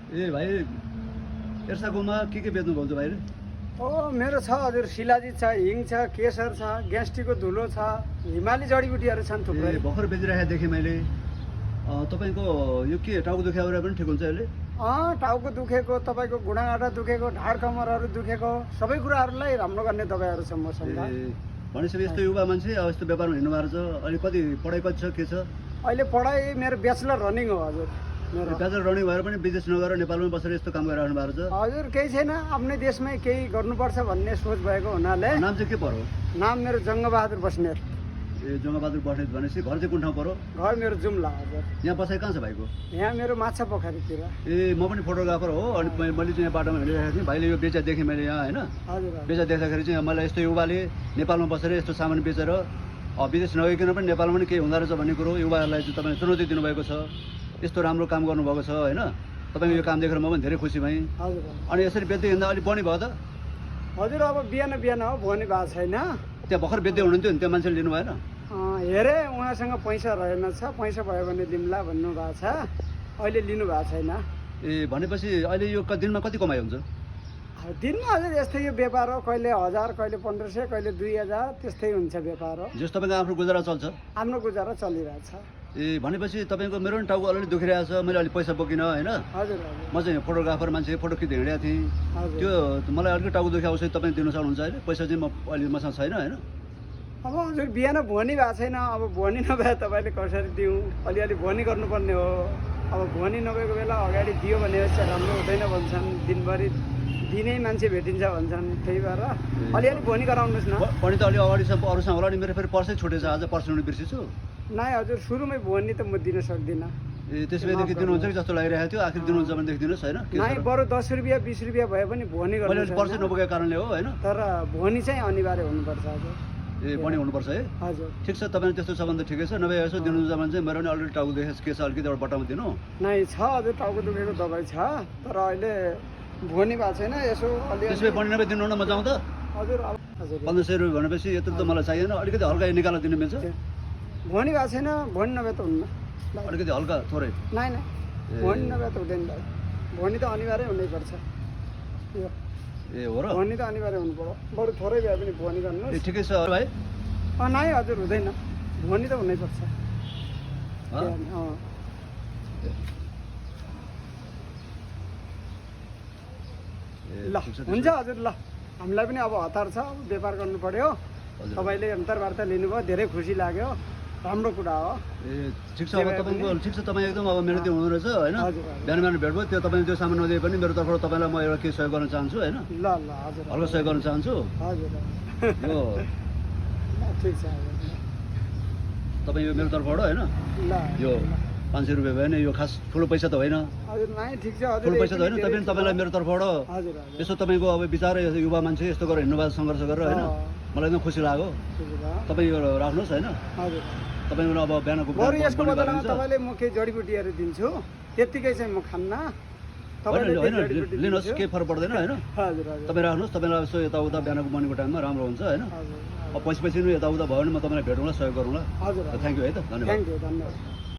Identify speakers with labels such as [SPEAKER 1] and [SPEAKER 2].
[SPEAKER 1] ए भाइ एर्साकोमा के बेच्नुभयो त भाइले?
[SPEAKER 2] मेरो छ हजुर, शिलाजित छ, हिङ छ, केसर छ, ग्यास्ट्रिकको धुलो छ, हिमाली जडीबुटीहरू छन् थुप्रै।
[SPEAKER 1] भर्खर बेचिरहेको देखेँ मैले। तपाईँको यो के टाउको दुखाएर पनि ठिक हुन्छ यसले?
[SPEAKER 2] टाउको दुखेको, तपाईँको गुडागाँठा दुखेको, ढाड कमरहरू दुखेको सबै कुराहरूलाई राम्रो गर्ने दबाईहरू छ मसँग।
[SPEAKER 1] भनेपछि यस्तो युवा मान्छे अब यस्तो व्यापारमा हिँड्नुभएको छ। अहिले कति पढाइ कति छ, के छ?
[SPEAKER 2] अहिले पढाइ मेरो ब्याचलर रनिङ हो हजुर।
[SPEAKER 1] ब्याचलर रनिङ भएर पनि विदेश नगएर नेपालमै बसेर यस्तो काम गरिरहनु भएको छ?
[SPEAKER 2] हजुर, केही छैन, आफ्नै देशमै केही गर्नुपर्छ भन्ने सोच भएको हुनाले।
[SPEAKER 1] नाम चाहिँ के पर्यो?
[SPEAKER 2] नाम मेरो जङ्गबहादुर बस्नेत।
[SPEAKER 1] जङ्गबहादुर बस्नेत भनेपछि घर चाहिँ कुन ठाउँ पर्यो?
[SPEAKER 2] घर मेरो जुम्ला हजुर।
[SPEAKER 1] यहाँ बसाइ कहाँ छ भाइको?
[SPEAKER 2] यहाँ मेरो माछा पोखरीतिर।
[SPEAKER 1] म पनि फोटोग्राफर हो। अनि मैले चाहिँ यहाँ बाटोमा हिँडिरहेको थिएँ, भाइले यो बेचा देखेँ मैले यहाँ होइन।
[SPEAKER 2] हजुर,
[SPEAKER 1] बेचा देख्दाखेरि चाहिँ मलाई यस्तो युवाले नेपालमा बसेर यस्तो सामान बेचेर विदेश नगइकन पनि नेपालमा पनि केही हुँदो रहेछ भन्ने कुरो युवाहरूलाई चाहिँ तपाईँले चुनौती दिनुभएको छ। यस्तो राम्रो काम गर्नुभएको छ होइन। तपाईँको यो काम देखेर म पनि धेरै खुसी भएँ।
[SPEAKER 2] हजुर।
[SPEAKER 1] अनि यसरी बेच्दै हिँड्दा अलिक बढी भयो त?
[SPEAKER 2] हजुर, अब बिहान बिहान हो, भोलि भएको छैन।
[SPEAKER 1] त्यहाँ भर्खर बेच्दै हुनुहुन्थ्यो नि, त्यो मान्छेले लिनु भएन?
[SPEAKER 2] हेरेँ उहाँसँग पैसा रहेनछ, पैसा भयो भने दिउँला भन्नुभएको छ, अहिले लिनु भएको छैन।
[SPEAKER 1] भनेपछि अहिले यो दिनमा कति कमाइ हुन्छ?
[SPEAKER 2] दिनमा हजुर यस्तै यो व्यापार हो, कहिले 1000, कहिले 1500, कहिले 2000 त्यस्तै हुन्छ व्यापार हो।
[SPEAKER 1] जस तपाईँको आफ्नो गुजारा चल्छ?
[SPEAKER 2] आफ्नो गुजारा चलिरहेछ।
[SPEAKER 1] भनेपछि तपाईँको मेरो पनि टाउको अलिअलि दुखिरहेको छ, मैले अलिक पैसा बोकिनँ होइन।
[SPEAKER 2] हजुर।
[SPEAKER 1] म चाहिँ फोटोग्राफर मान्छे, फोटो खिच्दै हिँडेको थिएँ। त्यो मलाई अलिकति टाउको दुखाएको छ, तपाईँ दिनु सक्नुहुन्छ अहिले? पैसा चाहिँ अहिले मसँग छैन होइन।
[SPEAKER 2] अब हजुर बिहान भोनी भएको छैन, अब भोनी नभए तपाईँले कसरी दिउँ, अलिअलि भोनी गर्नुपर्ने हो। अब भोनी नभएको बेला अगाडि दियो भने चाहिँ राम्रो हुँदैन भन्छन्, दिनभरि दिनै मान्छे भेटिन्छ भन्छन्, त्यही भएर अलिअलि भोनी गराउनुहोस् न।
[SPEAKER 1] पनि त अलि अगाडिसम्म अरूसँग होला नि, मेरो फेरि पर्सै छुटेछ, आज पर्सि बिर्सिछु।
[SPEAKER 2] नाइ हजुर, सुरुमै भोनी त म दिन सक्दिनँ।
[SPEAKER 1] त्यस भएदेखि दिनुहुन्छ कि जस्तो लागिरहेको थियो, आखिर दिनुहुन्छ भनेदेखि दिनुहोस् होइन।
[SPEAKER 2] नाइ बरु 10 रुपियाँ 20 रुपियाँ भए पनि भोनी गर्नु
[SPEAKER 1] पर्सै नबोकेको कारणले हो होइन।
[SPEAKER 2] तर भोनी चाहिँ अनिवार्य हुनुपर्छ हजुर।
[SPEAKER 1] पनि हुनुपर्छ है।
[SPEAKER 2] हजुर
[SPEAKER 1] ठिक छ, तपाईँले त्यस्तो छ भने त ठिकै छ, नभए यसो दिनुहुन्छ भने चाहिँ मेरो पनि अलरेडी टाउको दुखेको के छ, अलिकति एउटा बट्टामा दिनु।
[SPEAKER 2] नै छ हजुर, टाउको दुखेको दबाई छ, तर अहिले भोनी भएको छैन। यसो
[SPEAKER 1] त्यसमै पनि नभए दिनु न, म जाउँ त?
[SPEAKER 2] हजुर। हजुर
[SPEAKER 1] 1500 रुपियाँ भनेपछि यत्रो त मलाई चाहिएन, अलिकति हल्का निकालेर दिनु मिल्छ?
[SPEAKER 2] भोनी भएको छैन, भोनी नभए त हुन्न।
[SPEAKER 1] अलिकति हल्का थोरै?
[SPEAKER 2] नाइ नाइ, भोनी नभए त हुँदैन भाइ, भोनी त अनिवार्य हुनैपर्छ।
[SPEAKER 1] हो र?
[SPEAKER 2] भोनी त अनिवार्य हुनु पर्यो, बरु थोरै भए पनि भोनी गर्नुहोस्।
[SPEAKER 1] ठिकै छ भाइ।
[SPEAKER 2] नाइ हजुर, हुँदैन, भोनी त हुनैपर्छ। ल हुन्छ हजुर। ल हामीलाई पनि अब हतार छ, व्यापार गर्नु पर्यो। तपाईँले अन्तर्वार्ता लिनुभयो, धेरै खुसी लाग्यो, राम्रो कुरा हो।
[SPEAKER 1] ठिक छ, अब तपाईँको ठिक छ, तपाईँ एकदम अब मेरो त्यो हुँदो रहेछ होइन। बिहान बिहान भेट भयो, त्यो तपाईँले त्यो सामान नदिए पनि मेरो तर्फबाट तपाईँलाई म एउटा केही सहयोग गर्न चाहन्छु होइन।
[SPEAKER 2] ल ल हजुर,
[SPEAKER 1] हल्का सहयोग गर्न चाहन्छु।
[SPEAKER 2] हजुर
[SPEAKER 1] यो
[SPEAKER 2] ठिक छ
[SPEAKER 1] तपाईँ यो मेरो तर्फबाट होइन।
[SPEAKER 2] ल
[SPEAKER 1] यो 500 रुपियाँ भयो नि, यो खास ठुलो पैसा त होइन।
[SPEAKER 2] हजुर, नाइ ठिक छ हजुर,
[SPEAKER 1] ठुलो पैसा त होइन, तपाईँ तपाईँलाई मेरो तर्फबाट
[SPEAKER 2] हजुर
[SPEAKER 1] यसो तपाईँको अब विचार युवा मान्छे यस्तो गरेर हिँड्नुभएको सङ्घर्ष गरेर होइन, मलाई एकदम खुसी लाग्यो। तपाईँ यो राख्नुहोस् होइन।
[SPEAKER 2] हजुर,
[SPEAKER 1] तपाईँ अब बिहानको
[SPEAKER 2] बरु यसको बदलामा तपाईँले म केही जडीबुटीहरू दिन्छु, त्यत्तिकै चाहिँ म खान्न।
[SPEAKER 1] होइन लिनुहोस्, केही फरक पर्दैन होइन।
[SPEAKER 2] हजुर
[SPEAKER 1] तपाईँ राख्नुहोस्, तपाईँलाई यसो यताउता बिहानको मर्निङको टाइममा राम्रो हुन्छ होइन। अब पछि नै यताउता भयो भने म तपाईँलाई भेटौँला, सहयोग गरौँला।
[SPEAKER 2] हजुर,
[SPEAKER 1] थ्याङ्क यू है त, धन्यवाद।
[SPEAKER 2] थ्याङ्क यू, धन्यवाद।